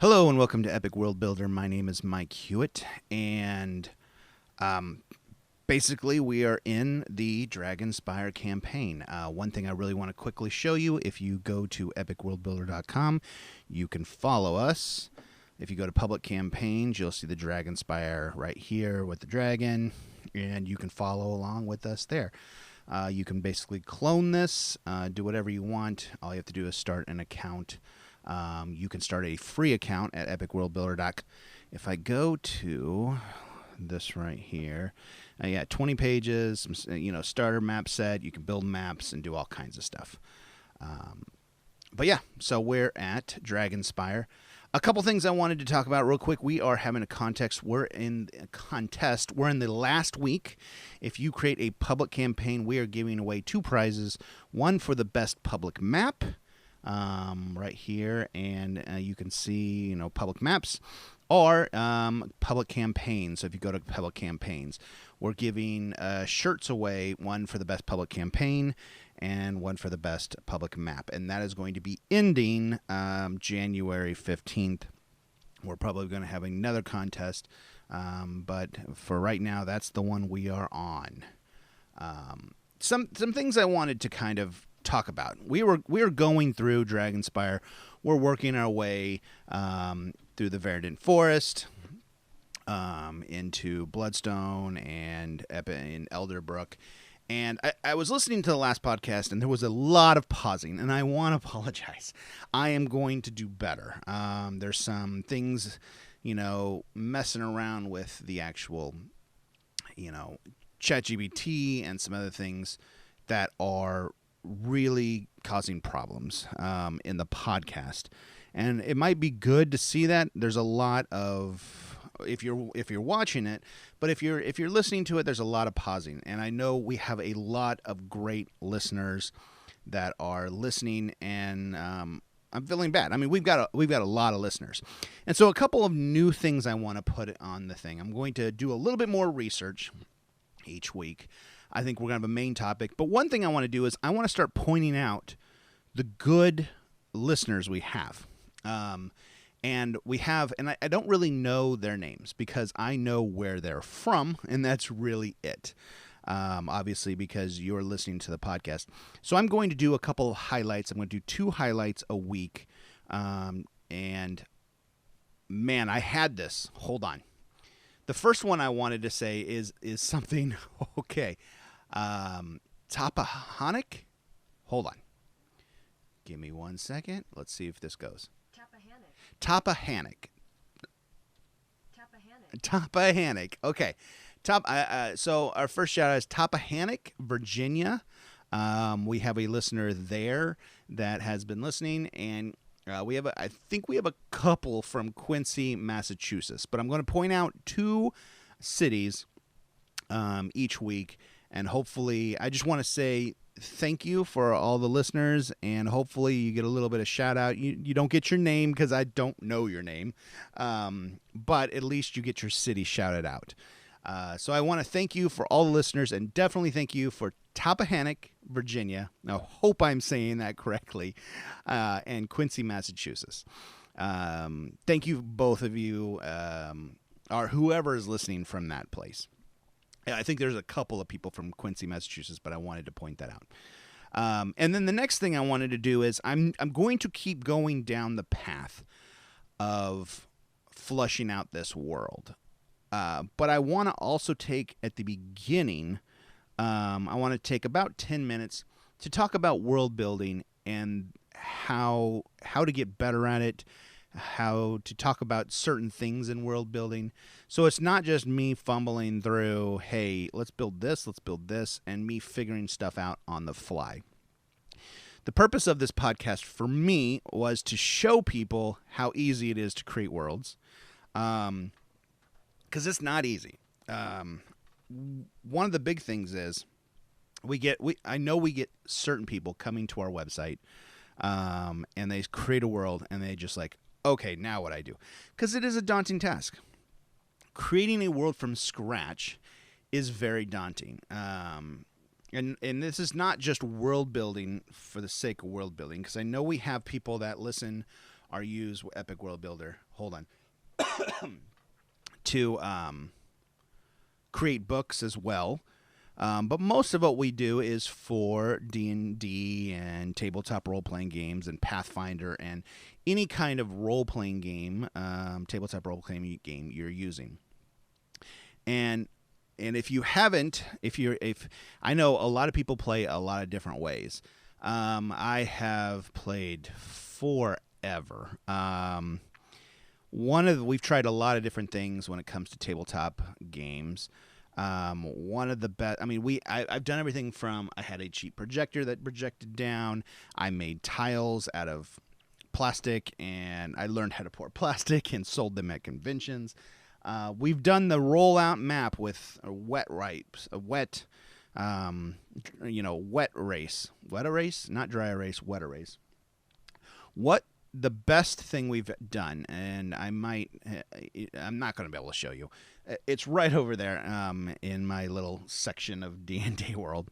Hello and welcome to Epic World Builder. My name is Mike Hewitt, and basically we are in the Dragonspire campaign. One thing I really want to quickly show you, if you go to epicworldbuilder.com, you can follow us. If you go to public campaigns, you'll see the Dragonspire right here with the dragon, and you can follow along with us there. You can basically clone this, do whatever you want. All you have to do is start an account. You can start a free account at epicworldbuilder.com. If I go to this right here, 20 pages, starter map set. You can build maps and do all kinds of stuff. So we're at Dragonspire. A couple things I wanted to talk about real quick. We are having a contest. We're in the last week. If you create a public campaign, we are giving away 2 prizes. One for the best public map, right here, and you can see public maps, or public campaigns. So if you go to public campaigns, we're giving shirts away, one for the best public campaign and one for the best public map, and that is going to be ending January 15th. We're probably going to have another contest, but for right now, that's the one we are on. Some things I wanted to kind of talk about. We were going through Dragonspire. We're working our way through the Verdant Forest, into Bloodstone and Elderbrook. And I was listening to the last podcast, and there was a lot of pausing, and I want to apologize. I am going to do better. There's some things, messing around with the actual, ChatGPT and some other things that are really causing problems in the podcast. And it might be good to see that. There's a lot of, if you're watching it, but if you're listening to it, there's a lot of pausing. And I know we have a lot of great listeners that are listening, and I'm feeling bad. I mean, we've got a lot of listeners. And so a couple of new things I want to put on the thing. I'm going to do a little bit more research each week. I think we're going to have a main topic. But one thing I want to do is I want to start pointing out the good listeners we have. And we have, and I don't really know their names because I know where they're from, and that's really it. Obviously, because you're listening to the podcast. So I'm going to do a couple of highlights. I'm going to do 2 highlights a week. And man, I had this. Hold on. The first one I wanted to say is something, okay. Tappahannock? Hold on. Give me 1 second. Let's see if this goes. Tappahannock. Okay. So our first shout out is Tappahannock, Virginia. We have a listener there that has been listening, and I think we have a couple from Quincy, Massachusetts. But I'm going to point out 2 cities each week, and hopefully, I just want to say thank you for all the listeners, and hopefully you get a little bit of shout out. You don't get your name because I don't know your name, but at least you get your city shouted out. So I want to thank you for all the listeners, and definitely thank you for Tappahannock, Virginia. I hope I'm saying that correctly, and Quincy, Massachusetts. Thank you, both of you, or whoever is listening from that place. I think there's a couple of people from Quincy, Massachusetts, but I wanted to point that out. And then the next thing I wanted to do is I'm going to keep going down the path of flushing out this world. But I want to also take at the beginning, I want to take about 10 minutes to talk about world building and how to get better at it, how to talk about certain things in world building. So it's not just me fumbling through, hey, let's build this, and me figuring stuff out on the fly. The purpose of this podcast for me was to show people how easy it is to create worlds. Because it's not easy. One of the big things is I know we get certain people coming to our website, and they create a world, and they just like, okay, now what I do? Because it is a daunting task. Creating a world from scratch is very daunting. And this is not just world building for the sake of world building, because I know we have people that listen are used with Epic World Builder. Hold on. To create books as well. But most of what we do is for D&D and tabletop role-playing games and Pathfinder and any kind of role-playing game, tabletop role-playing game you're using. And if you haven't, if I know a lot of people play a lot of different ways. I have played forever. We've tried a lot of different things when it comes to tabletop games. One of the best, I've done everything from, I had a cheap projector that projected down. I made tiles out of plastic, and I learned how to pour plastic and sold them at conventions. We've done the rollout map with wet erase, not dry erase, wet erase. What the best thing we've done, and I'm not going to be able to show you. It's right over there in my little section of D&D world.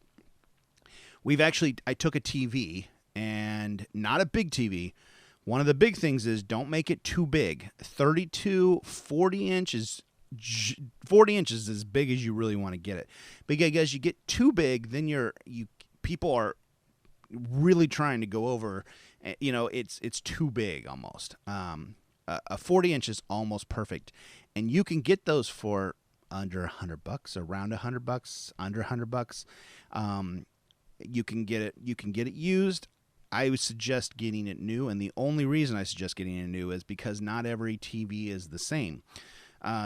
I took a TV, and not a big TV. One of the big things is don't make it too big. 40 inches is as big as you really want to get it. Because you get too big, then people are really trying to go over. It's too big almost. A 40 inch is almost perfect, and you can get those for under $100, around $100, under $100. You can get it used. I would suggest getting it new, and the only reason I suggest getting it new is because not every TV is the same.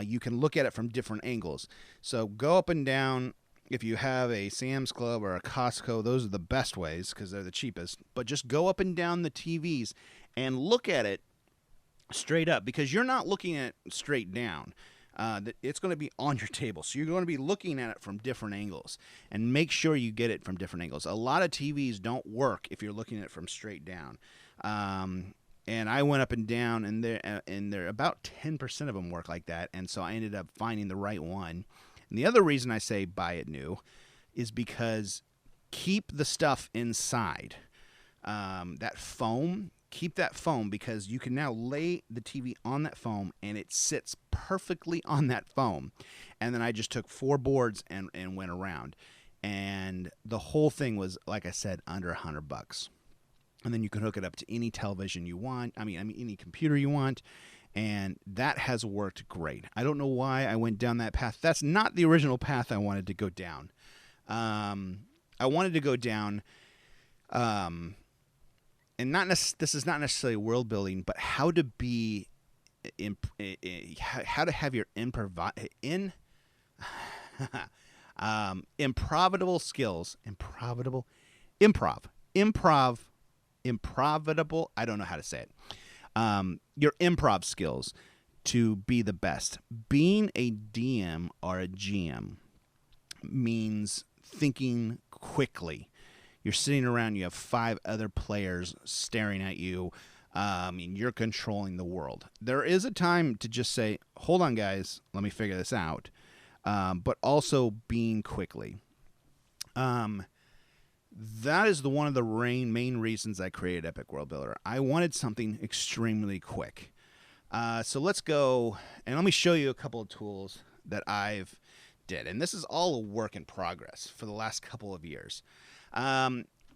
You can look at it from different angles. So go up and down. If you have a Sam's Club or a Costco, those are the best ways because they're the cheapest. But just go up and down the TVs and look at it straight up, because you're not looking at it straight down. It's going to be on your table. So you're going to be looking at it from different angles, and make sure you get it from different angles. A lot of TVs don't work if you're looking at it from straight down. And I went up and down, and they're about 10% of them work like that. And so I ended up finding the right one. And the other reason I say buy it new is because keep the stuff inside. That foam, keep that foam, because you can now lay the TV on that foam and it sits perfectly on that foam. And then I just took 4 boards and went around. And the whole thing was, like I said, under $100. And then you can hook it up to any television you want. Any computer you want. And that has worked great. I don't know why I went down that path. That's not the original path I wanted to go down. I wanted to go down, and this is not necessarily world building, but how to be, how to have your improvable skills, improvable. I don't know how to say it. Your improv skills to be the best. Being a DM or a GM means thinking quickly. You're sitting around, you have 5 other players staring at you, and you're controlling the world. There is a time to just say, hold on, guys, let me figure this out, but also being quickly. That is one of the main reasons I created Epic World Builder. I wanted something extremely quick. So let's go, and let me show you a couple of tools that I've did. And this is all a work in progress for the last couple of years.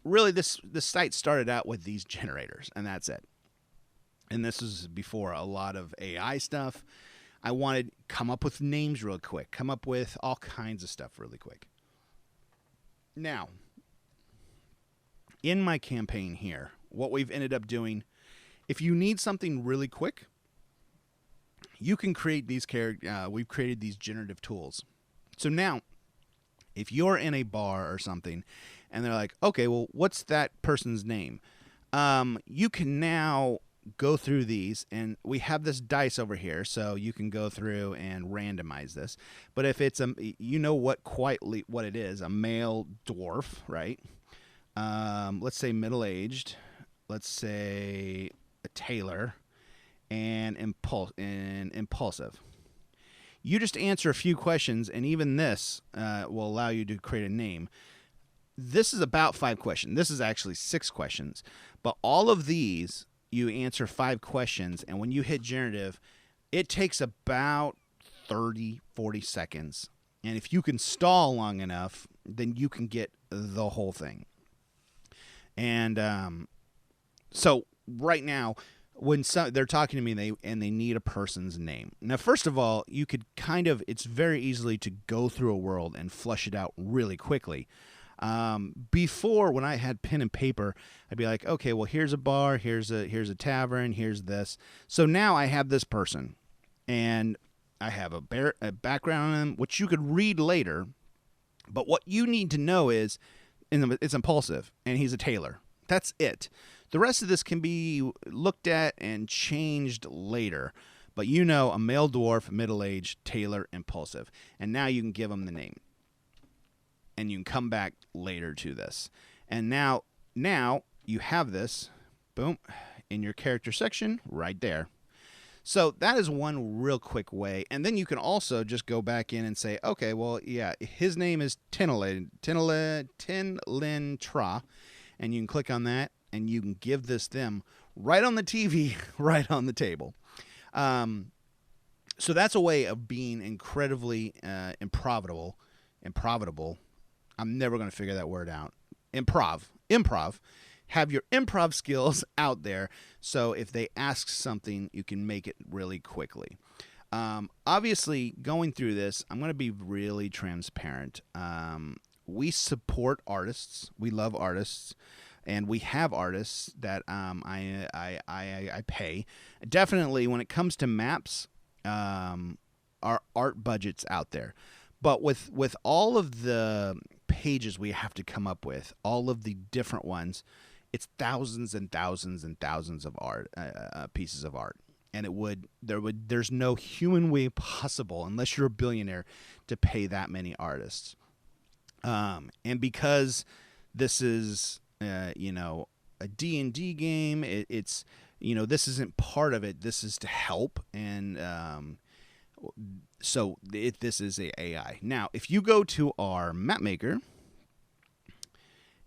Really, this site started out with these generators, and that's it. And this is before a lot of AI stuff. I wanted to come up with names real quick, come up with all kinds of stuff really quick. Now, in my campaign here, what we've ended up doing, if you need something really quick, you can create these we've created these generative tools. So now, if you're in a bar or something, and they're like, okay, well, what's that person's name? You can now go through these, and we have this dice over here, so you can go through and randomize this. But if it's what it is, a male dwarf, right? Let's say middle-aged, let's say a tailor, and impulsive. You just answer a few questions, and even this will allow you to create a name. This is about 5 questions. This is actually 6 questions. But all of these, you answer 5 questions, and when you hit generative, it takes about 30, 40 seconds. And if you can stall long enough, then you can get the whole thing. And so right now, when they're talking to me and they need a person's name. Now, first of all, you could it's very easily to go through a world and flush it out really quickly. Before, when I had pen and paper, I'd be like, okay, well, here's a bar, here's a tavern, here's this. So now I have this person, and I have a background on them, which you could read later. But what you need to know is, it's impulsive, and he's a tailor. That's it. The rest of this can be looked at and changed later. But a male dwarf, middle-aged, tailor, impulsive. And now you can give him the name. And you can come back later to this. And now you have this, boom, in your character section right there. So that is one real quick way. And then you can also just go back in and say, okay, well, yeah, his name is Tinlin Tra. And you can click on that, and you can give them right on the TV, right on the table. So that's a way of being incredibly improvidable. I'm never going to figure that word out. Improv. Have your improv skills out there, so if they ask something, you can make it really quickly. Obviously, going through this, I'm going to be really transparent. We support artists. We love artists. And we have artists that I pay. Definitely, when it comes to maps, our art budget's out there. But with all of the pages we have to come up with, all of the different ones, it's thousands and thousands and thousands of art pieces of art. And there's no human way possible, unless you're a billionaire, to pay that many artists. And because this is a D&D game, it's this isn't part of it. This is to help, and so this is a AI. Now, if you go to our map maker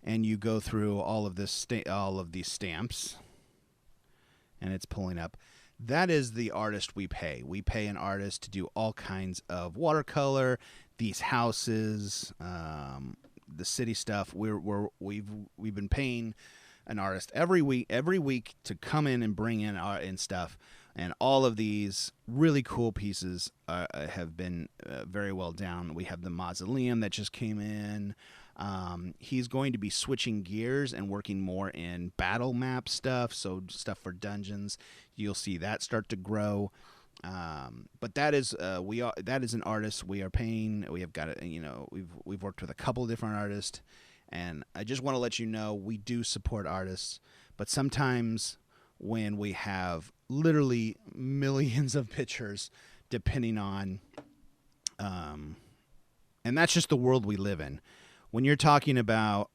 and you go through all of these stamps, and it's pulling up, that is the artist we pay. We pay an artist to do all kinds of watercolor, these houses, the city stuff. We've been paying an artist every week to come in and bring in art and stuff. And all of these really cool pieces have been very well done. We have the mausoleum that just came in. He's going to be switching gears and working more in battle map stuff, so stuff for dungeons. You'll see that start to grow. But that is an artist we are paying. We have got it. We've worked with a couple of different artists, and I just want to let you know we do support artists. But sometimes when we have literally millions of pictures, depending on, and that's just the world we live in. When you're talking about,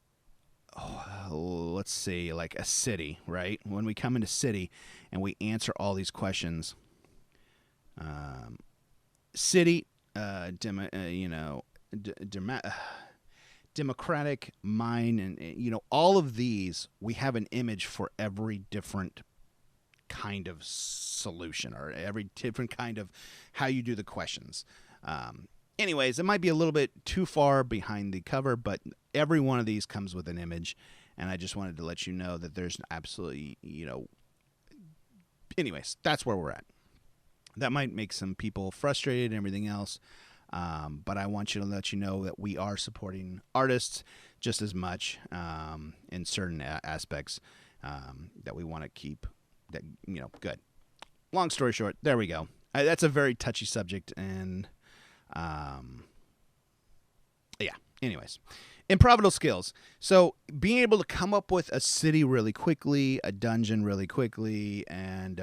let's see, like a city, right? When we come into city and we answer all these questions, city, democratic mind, and all of these, we have an image for every different kind of solution, or every different kind of how you do the questions. Anyways, it might be a little bit too far behind the cover, but every one of these comes with an image, and I just wanted to let you know that there's absolutely, anyways, that's where we're at. That might make some people frustrated and everything else, but I want you to let you know that we are supporting artists just as much in certain aspects that we want to keep that good. Long story short, there we go. That's a very touchy subject, and yeah. Anyways, improvidal skills. So being able to come up with a city really quickly, a dungeon really quickly, and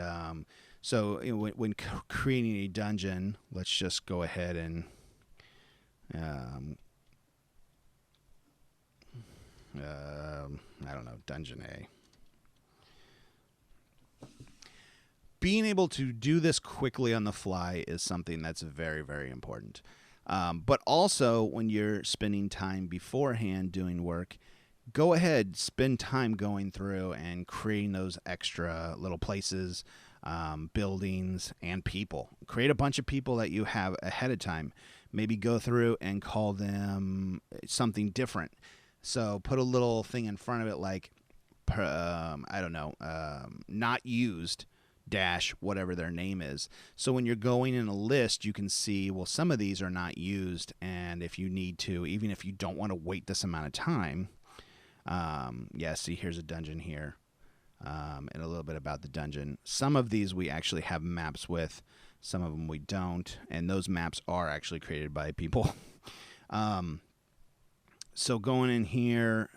so when creating a dungeon, let's just go ahead and I don't know, dungeon A. Being able to do this quickly on the fly is something that's very, very important. But also, when you're spending time beforehand doing work, go ahead, spend time going through and creating those extra little places, buildings, and people. Create a bunch of people that you have ahead of time. Maybe go through and call them something different. So put a little thing in front of it like, I don't know, not used dash whatever their name is. So when you're going in a list, you can see, well, some of these are not used, and if you need to, even if you don't want to wait this amount of time, yeah, see, here's a dungeon here, and a little bit about the dungeon. Some of these we actually have maps with, some of them we don't, and those maps are actually created by people. So going in here,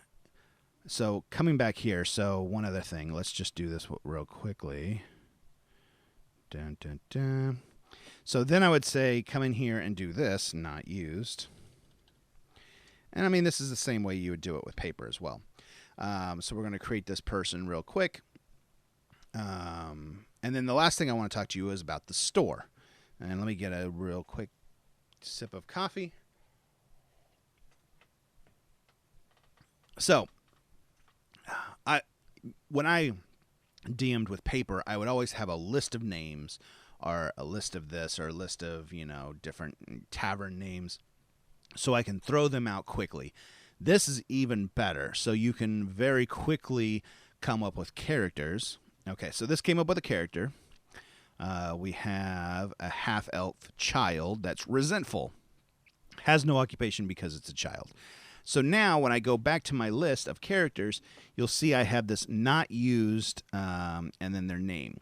so coming back here, so one other thing, let's just do this real quickly. Dun, dun, dun. So then I would say come in here and do this, not used. And I mean, this is the same way you would do it with paper as well. So we're going to create this person real quick. And then the last thing I want to talk to you is about the store. And let me get a real quick sip of coffee. So when I DM'd with paper, I would always have a list of names, or a list of this, or a list of, different tavern names, so I can throw them out quickly. This is even better, so you can very quickly come up with characters. Okay, so this came up with a character. We have a half-elf child that's resentful. Has no occupation because it's a child. So now when I go back to my list of characters, you'll see I have this not used, and then their name.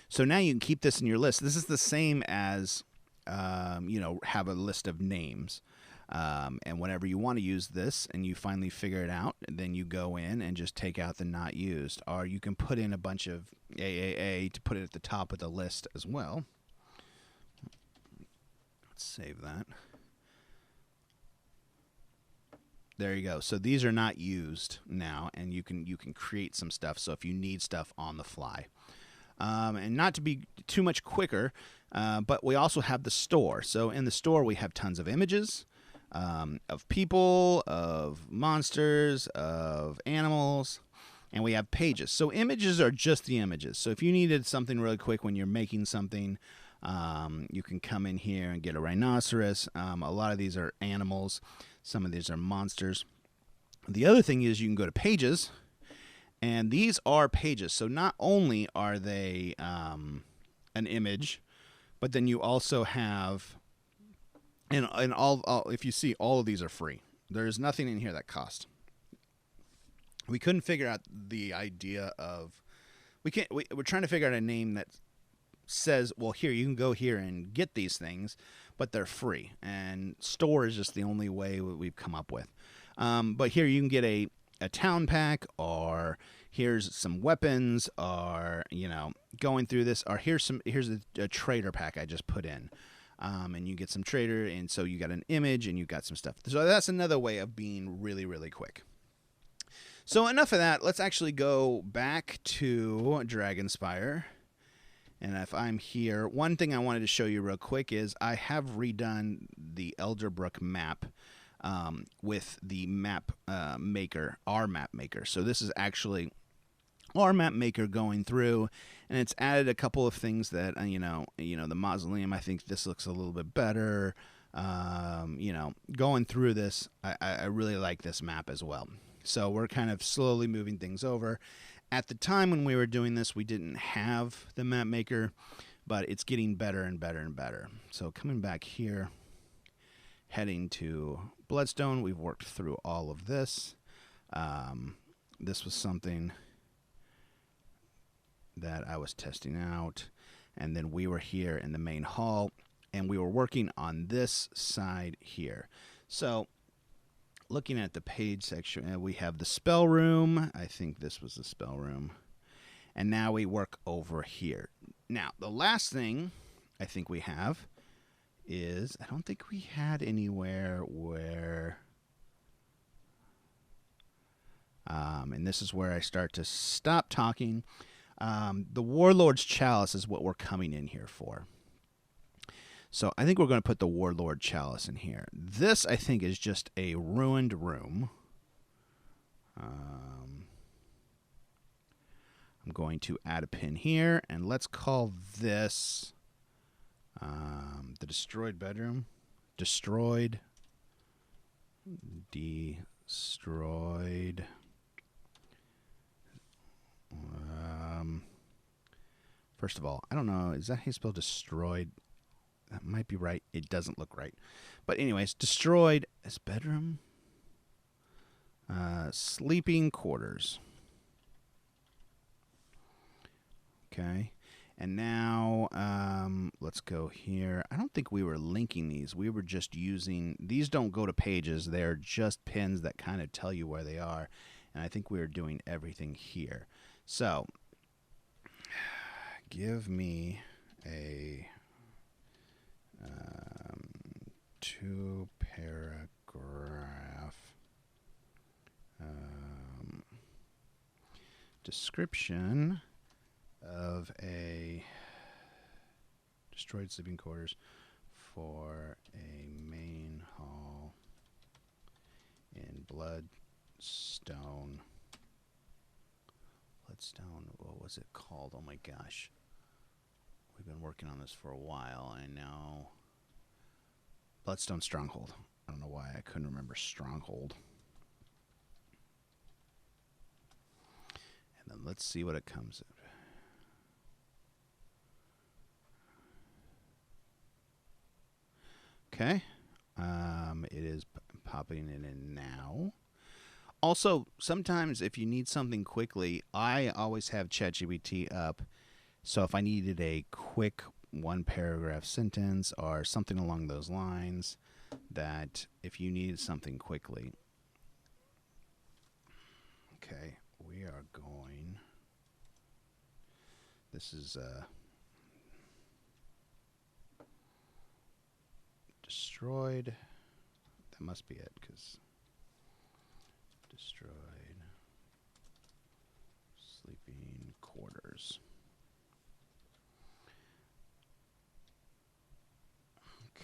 So now you can keep this in your list. This is the same as, have a list of names. And whenever you want to use this and you finally figure it out, then you go in and just take out the not used. Or you can put in a bunch of AAA to put it at the top of the list as well. Let's save that. There you go. So these are not used now, and you can create some stuff. So if you need stuff on the fly, and not to be too much quicker, but we also have the store. So in the store we have tons of images, of people, of monsters, of animals, and we have pages. So images are just the images. So if you needed something really quick when you're making something, you can come in here and get a rhinoceros. A lot of these are animals. Some of these are monsters. The other thing is you can go to pages, and these are pages. So not only are they an image, but then you also have, and all if you see, all of these are free. There's nothing in here that costs. We couldn't figure out the idea of, we're trying to figure out a name that says, well, here, you can go here and get these things, but they're free, and store is just the only way we've come up with. But here you can get a town pack, or here's some weapons, or going through this, or here's a trader pack I just put in, and you get some trader, and so you got an image and you got some stuff. So that's another way of being really, really quick. So enough of that. Let's actually go back to Dragonspire. And if I'm here, one thing I wanted to show you real quick is I have redone the Elderbrook map with the map maker, our map maker. So this is actually our map maker going through, and it's added a couple of things that, the mausoleum, I think this looks a little bit better. Going through this, I really like this map as well. So we're kind of slowly moving things over. At the time when we were doing this, we didn't have the map maker, but it's getting better and better and better. So coming back here, heading to Bloodstone, we've worked through all of this. This was something that I was testing out, and then we were here in the main hall, and we were working on this side here. So looking at the page section, we have the spell room. I think this was the spell room. And now we work over here. Now, the last thing I think we have is, I don't think we had anywhere where, and this is where I start to stop talking. The Warlord's Chalice is what we're coming in here for. So I think we're going to put the Warlord Chalice in here. This, I think, is just a ruined room. I'm going to add a pin here, and let's call this the destroyed bedroom. Destroyed. First of all, I don't know. Is that how you spell destroyed? That might be right. It doesn't look right. But anyways, destroyed as bedroom. Sleeping quarters. Okay. And now let's go here. I don't think we were linking these. We were just using... These don't go to pages. They're just pins that kind of tell you where they are. And I think we were doing everything here. So, give me a 2-paragraph description of a destroyed sleeping quarters for a main hall in Bloodstone. What was it called? Oh my gosh. We've been working on this for a while. I know. Bloodstone Stronghold. I don't know why I couldn't remember Stronghold. And then let's see what it comes in. Okay. It is popping it in now. Also, sometimes if you need something quickly, I always have ChatGPT up. So if I needed a quick 1-paragraph sentence or something along those lines, that if you needed something quickly. Okay, we are going. This is destroyed. That must be it, because destroyed sleeping quarters.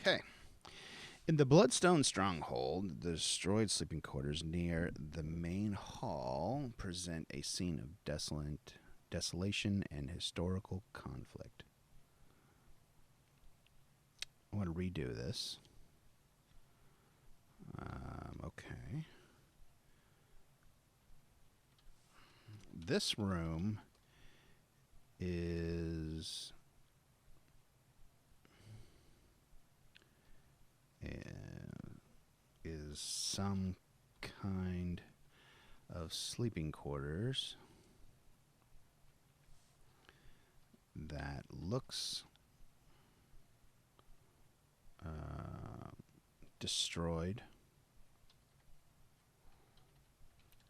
Okay. In the Bloodstone Stronghold, the destroyed sleeping quarters near the main hall present a scene of desolation and historical conflict. I want to redo this. Okay. This room is some kind of sleeping quarters that looks destroyed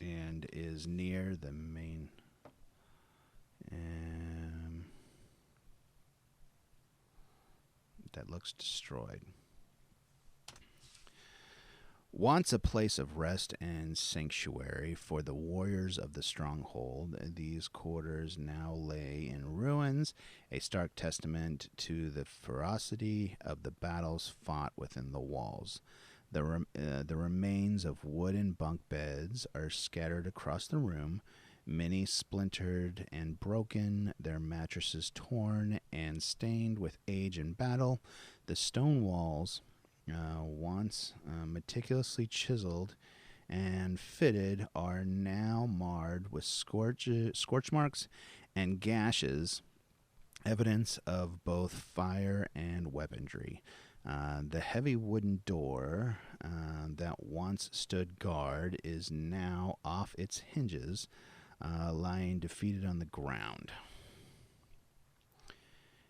and is near the main that looks destroyed. Once a place of rest and sanctuary for the warriors of the Stronghold, these quarters now lay in ruins, a stark testament to the ferocity of the battles fought within the walls. The remains of wooden bunk beds are scattered across the room, many splintered and broken, their mattresses torn and stained with age and battle. The stone walls, once meticulously chiseled and fitted, are now marred with scorch marks and gashes, evidence of both fire and weaponry. The heavy wooden door that once stood guard is now off its hinges, lying defeated on the ground.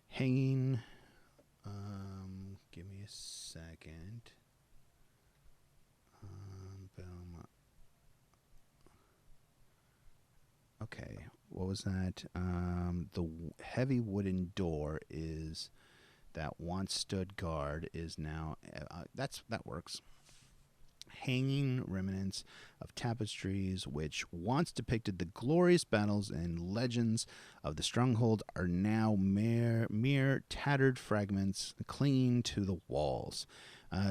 Hanging... give me a second. Okay, what was that? The heavy wooden door is that once stood guard is now that works. Hanging remnants of tapestries which once depicted the glorious battles and legends of the Stronghold are now mere tattered fragments clinging to the walls.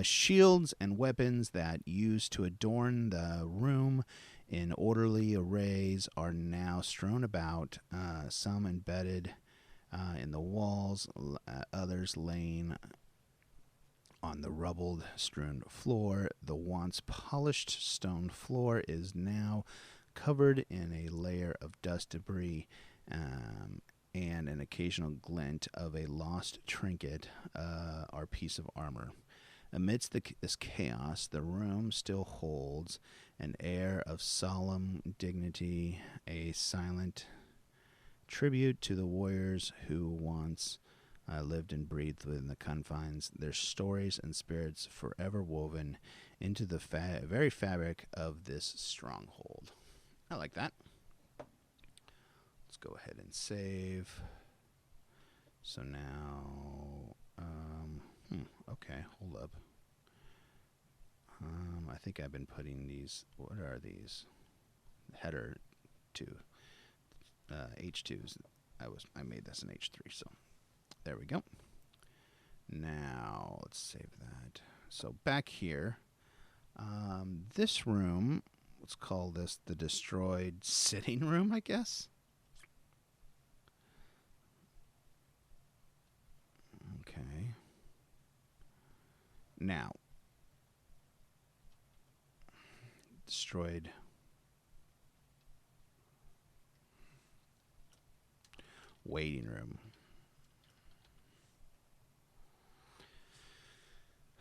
Shields and weapons that used to adorn the room in orderly arrays are now strewn about, some embedded in the walls, others laying on the rubble-strewn floor. The once polished stone floor is now covered in a layer of dust, debris, and an occasional glint of a lost trinket or piece of armor. Amidst this chaos, the room still holds an air of solemn dignity, a silent tribute to the warriors who once lived and breathed within the confines, their stories and spirits forever woven into the very fabric of this stronghold. I like that. Let's go ahead and save. So now, okay, hold up. I think I've been putting these, what are these? Header 2, H2s. I made this in H3, so there we go. Now, let's save that. So back here, this room, let's call this the destroyed sitting room, I guess. Okay. Now, destroyed waiting room.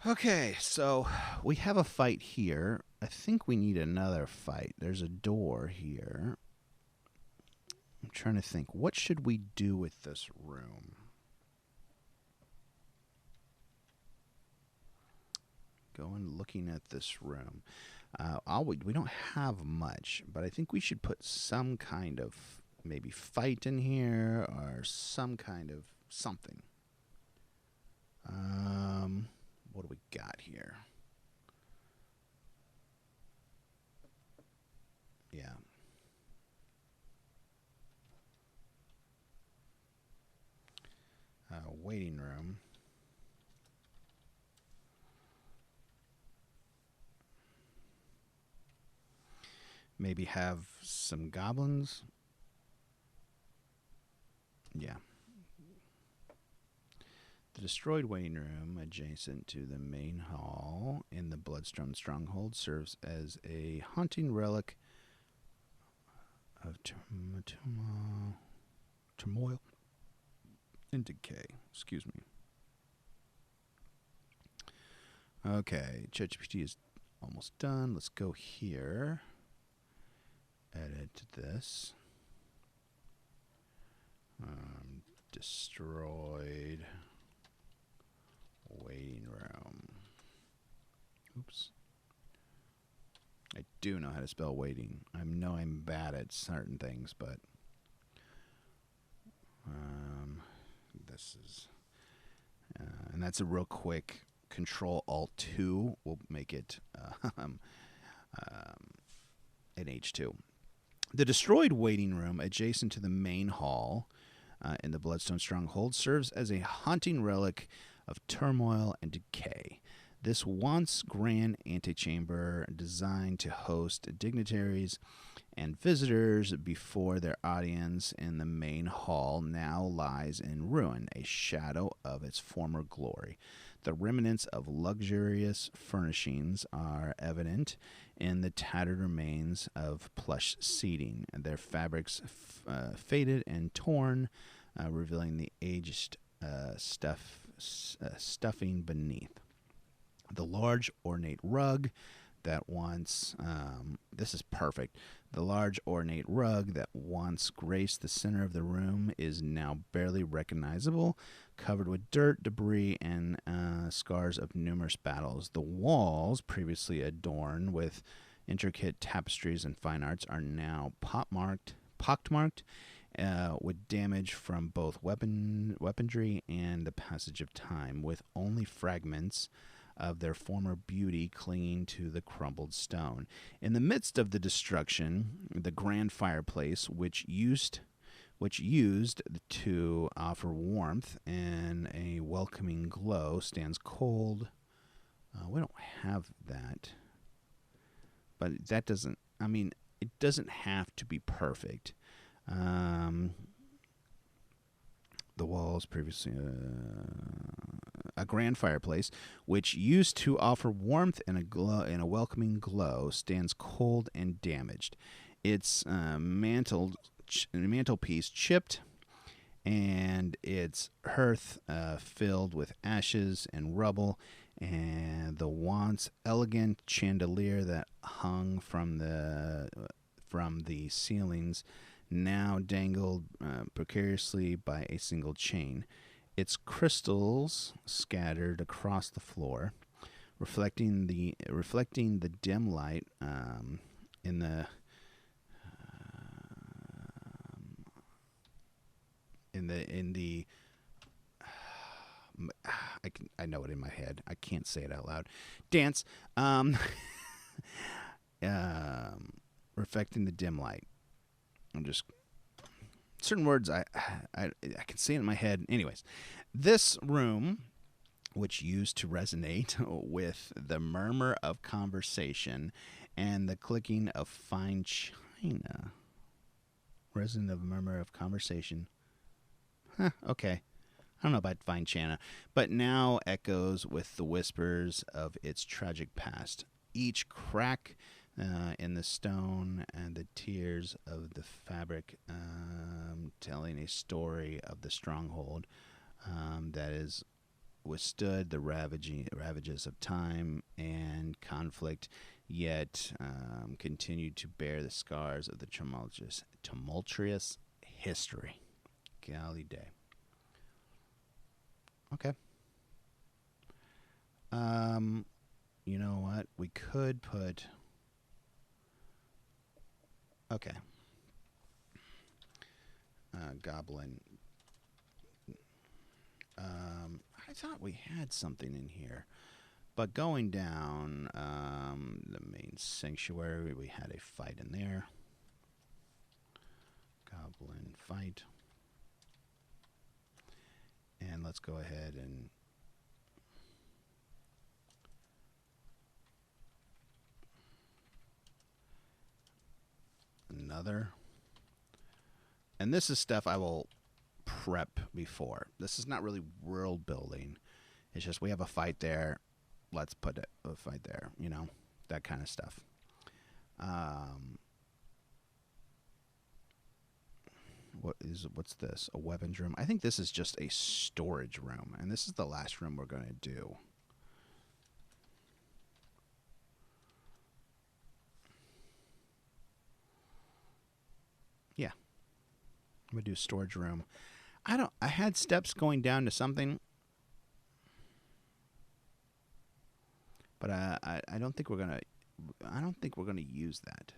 Okay, so we have a fight here. I think we need another fight. There's a door here. I'm trying to think. What should we do with this room? Going looking at this room. We don't have much, but I think we should put some kind of maybe fight in here or some kind of something. What do we got here? Yeah. Waiting room. Maybe have some goblins. Yeah. The destroyed waiting room adjacent to the main hall in the Bloodstone Stronghold serves as a haunting relic of turmoil and decay. Excuse me. Okay, ChatGPT is almost done. Let's go here. Edit this. Destroyed waiting room. Oops. I do know how to spell waiting. I know I'm bad at certain things, but this is, and that's a real quick Control-Alt-2 will make it an H2. The destroyed waiting room adjacent to the main hall in the Bloodstone Stronghold serves as a haunting relic of turmoil and decay. This once grand antechamber designed to host dignitaries and visitors before their audience in the main hall now lies in ruin, a shadow of its former glory. The remnants of luxurious furnishings are evident in the tattered remains of plush seating, their fabrics faded and torn, revealing the aged stuffing beneath. The large ornate rug that once, this is perfect, the large ornate rug that once graced the center of the room is now barely recognizable, covered with dirt, debris, and scars of numerous battles. The walls, previously adorned with intricate tapestries and fine arts, are now pockmarked with damage from both weaponry and the passage of time, with only fragments of their former beauty clinging to the crumbled stone. In the midst of the destruction, the grand fireplace, which used to offer warmth and a welcoming glow, stands cold. We don't have that. But that doesn't, I mean, it doesn't have to be perfect. The walls previously a grand fireplace, which used to offer warmth and a welcoming glow, stands cold and damaged. Its mantelpiece chipped, and its hearth filled with ashes and rubble, and the once elegant chandelier that hung from the ceilings now dangled precariously by a single chain. Its crystals scattered across the floor, reflecting the dim light in the I know it in my head. I can't say it out loud. Dance. Reflecting the dim light. I'm just certain words I can say it in my head. Anyways, this room, which used to resonate with the murmur of conversation and the clicking of fine china. Resonant of murmur of conversation. Okay. I don't know about fine china, but now echoes with the whispers of its tragic past. Each crack in the stone and the tears of the fabric telling a story of the stronghold that has withstood the ravages of time and conflict, yet continued to bear the scars of the tumultuous history. Golly day. Okay. You know what? We could put... Okay. Goblin. I thought we had something in here. But going down the main sanctuary, we had a fight in there. Goblin fight. And let's go ahead and another. And this is stuff I will prep before. This is not really world building. It's just we have a fight there. Let's put a fight there, you know, that kind of stuff. What's this? A weapons room? I think this is just a storage room, and this is the last room we're going to do. Yeah. I'm going to do storage room. I had steps going down to something, but I don't think we're going to use that.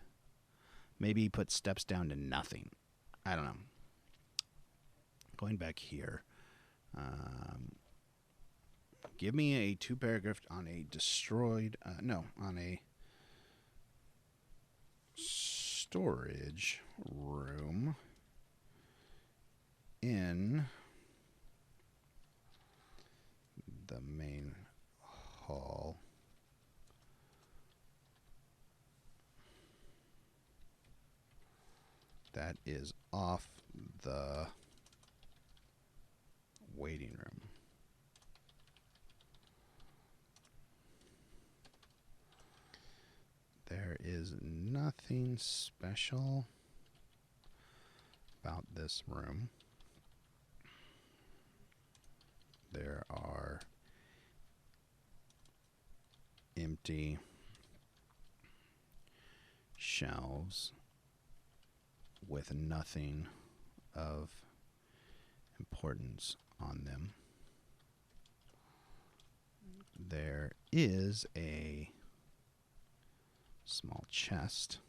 Maybe put steps down to nothing. I don't know. Going back here. Give me a 2-paragraph on a destroyed... on a storage room in the main hall. That is off the waiting room. There is nothing special about this room. There are empty shelves with nothing of importance on them. There is a small chest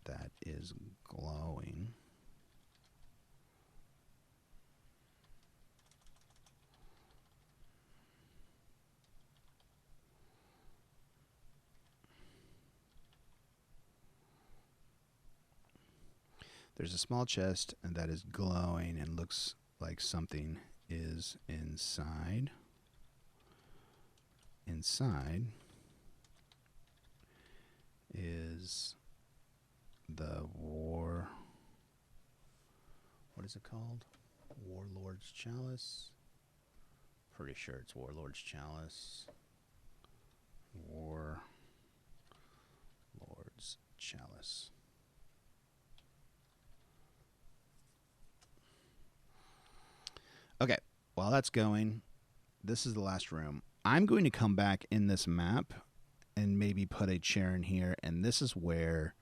that is glowing. There's a small chest that is glowing and looks like something is inside. Inside is the war. What is it called? Warlord's Chalice. Pretty sure it's Warlord's Chalice. Warlord's Chalice. Okay, while that's going, this is the last room. I'm going to come back in this map and maybe put a chair in here, and this is where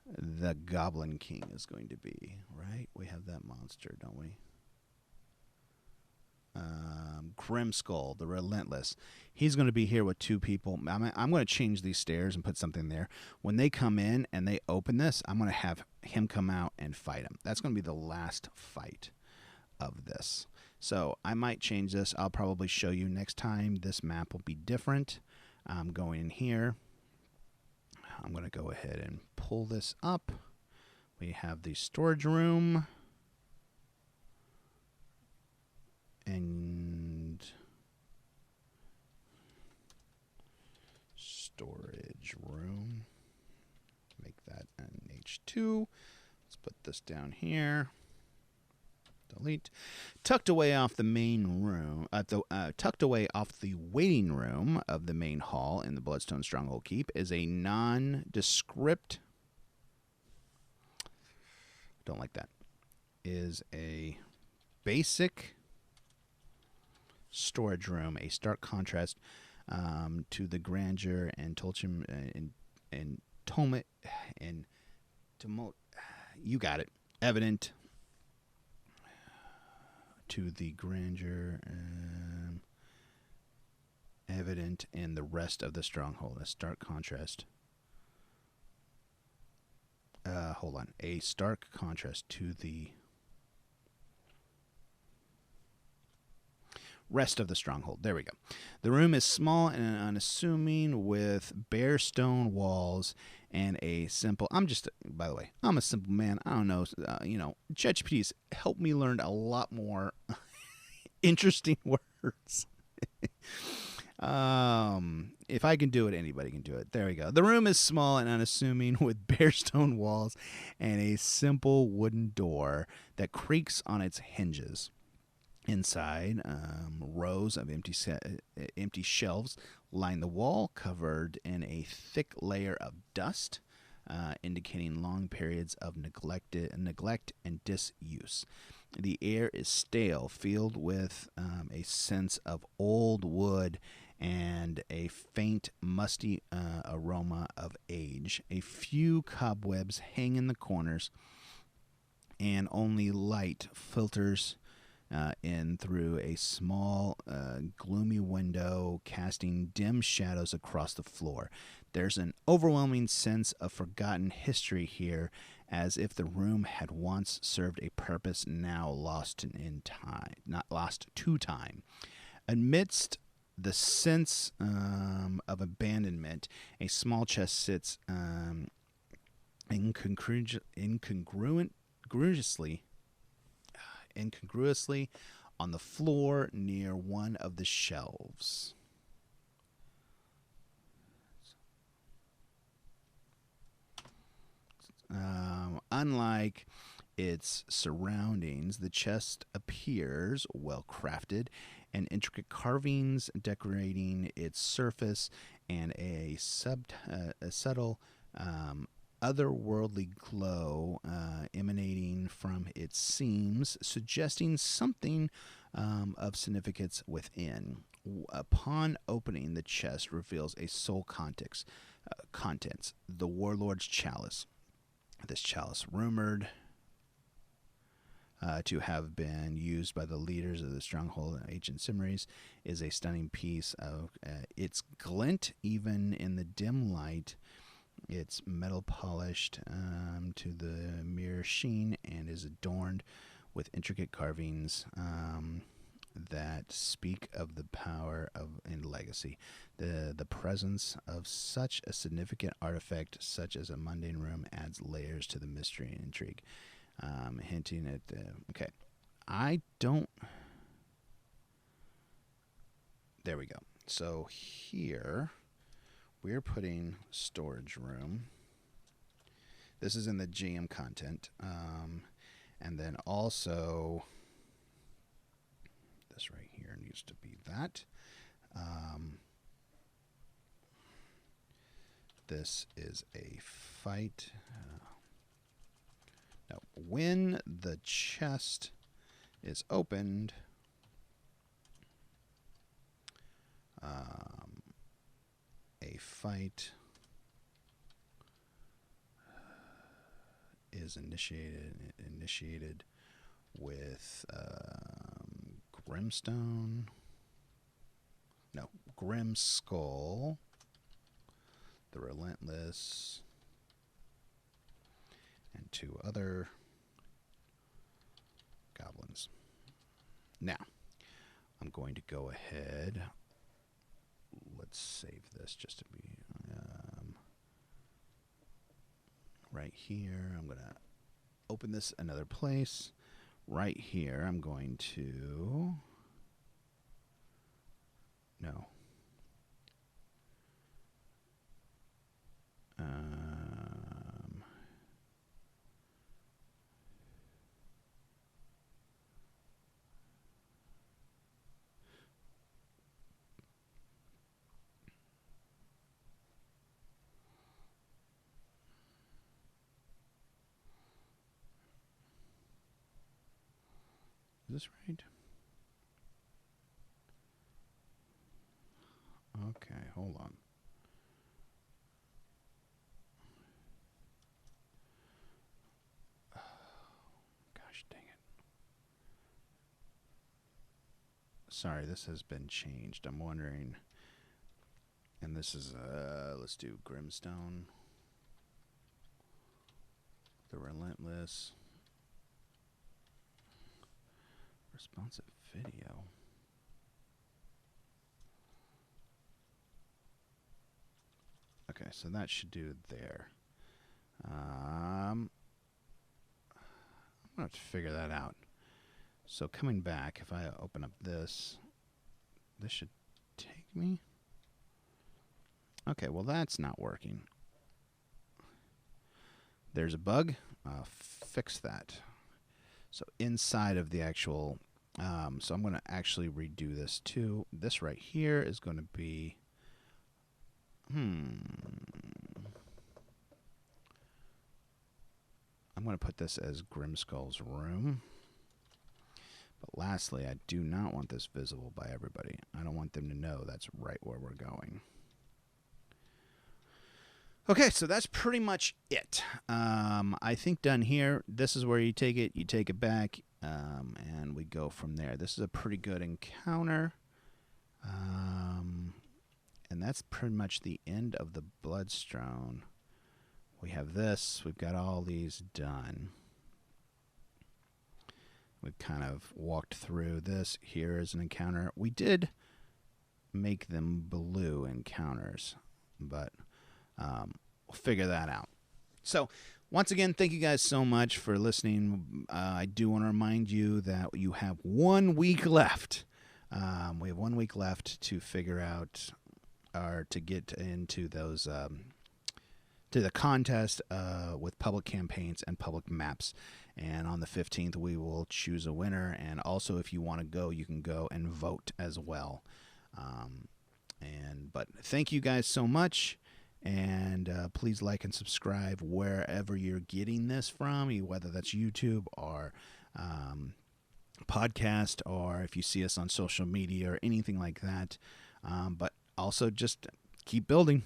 the Goblin King is going to be, right? We have that monster, don't we? Grimskull, the Relentless. He's going to be here with two people. I'm going to change these stairs and put something there. When they come in and they open this, I'm going to have him come out and fight him. That's going to be the last fight of this. So I might change this. I'll probably show you next time. This map will be different. I'm going in here. I'm going to go ahead and pull this up. We have the storage room. And storage room. Make that an H2. Let's put this down here. Delete. Tucked away off the main room, tucked away off the waiting room of the main hall in the Bloodstone Stronghold Keep is a nondescript. Don't like that. Is a basic storage room, a stark contrast to the grandeur and Tolchim and Tomet and Tumult. You got it. Evident to the grandeur evident in the rest of the stronghold. A stark contrast. Hold on. A stark contrast to the rest of the stronghold. There we go. The room is small and unassuming with bare stone walls and a simple... by the way, I'm a simple man. I don't know. ChatGPT's helped me learn a lot more interesting words. If I can do it, anybody can do it. There we go. The room is small and unassuming with bare stone walls and a simple wooden door that creaks on its hinges. Inside, rows of empty shelves line the wall, covered in a thick layer of dust, indicating long periods of neglect and disuse. The air is stale, filled with a sense of old wood and a faint, musty aroma of age. A few cobwebs hang in the corners, and only light filters in through a small, gloomy window, casting dim shadows across the floor. There's an overwhelming sense of forgotten history here, as if the room had once served a purpose now lost in time, not lost to time. Amidst the sense of abandonment, a small chest sits incongruously on the floor near one of the shelves. Unlike its surroundings, the chest appears well crafted, and intricate carvings decorating its surface, and a subtle otherworldly glow emanating from its seams, suggesting something of significance within. Upon opening, the chest reveals a sole contents, the Warlord's Chalice. This chalice, rumored to have been used by the leaders of the Stronghold and ancient Cimmeries, is a stunning piece of its glint, even in the dim light. It's metal polished to the mirror sheen and is adorned with intricate carvings that speak of the power of and legacy. The presence of such a significant artifact, such as a mundane room, adds layers to the mystery and intrigue, hinting at the... Okay, I don't... There we go. So here we're putting storage room. This is in the GM content. And then also, this right here needs to be that. This is a fight. Now, when the chest is opened, a fight is initiated with Grimstone. No, Grim Skull, the Relentless, and 2 other goblins. Now, I'm going to go ahead. Let's save this just to be right here. I'm going to open this another place. Right here, I'm going to... No. Is this right? Okay, hold on. Gosh dang it. Sorry, this has been changed. I'm wondering. And this is, let's do Grimstone. The Relentless. Responsive video. Okay, so that should do there. I'm going to have to figure that out. So coming back, if I open up this should take me. Okay, well that's not working. There's a bug. Fix that. So inside of the actual, so I'm going to actually redo this too. This right here is going to be, I'm going to put this as Grimskull's room. But lastly, I do not want this visible by everybody. I don't want them to know that's right where we're going. Okay, so that's pretty much it. I think done here. This is where you take it back, and we go from there. This is a pretty good encounter. And that's pretty much the end of the Bloodstone. We have this. We've got all these done. We've kind of walked through this. Here is an encounter. We did make them blue encounters, but we'll figure that out. So, once again, thank you guys so much for listening. I do want to remind you that you have 1 week left. We have 1 week left to figure out, or to get into those, to the contest with public campaigns and public maps. And on the 15th, we will choose a winner. And also, if you want to go, you can go and vote as well. But thank you guys so much. And please like and subscribe wherever you're getting this from, whether that's YouTube or podcast, or if you see us on social media or anything like that. But also just keep building.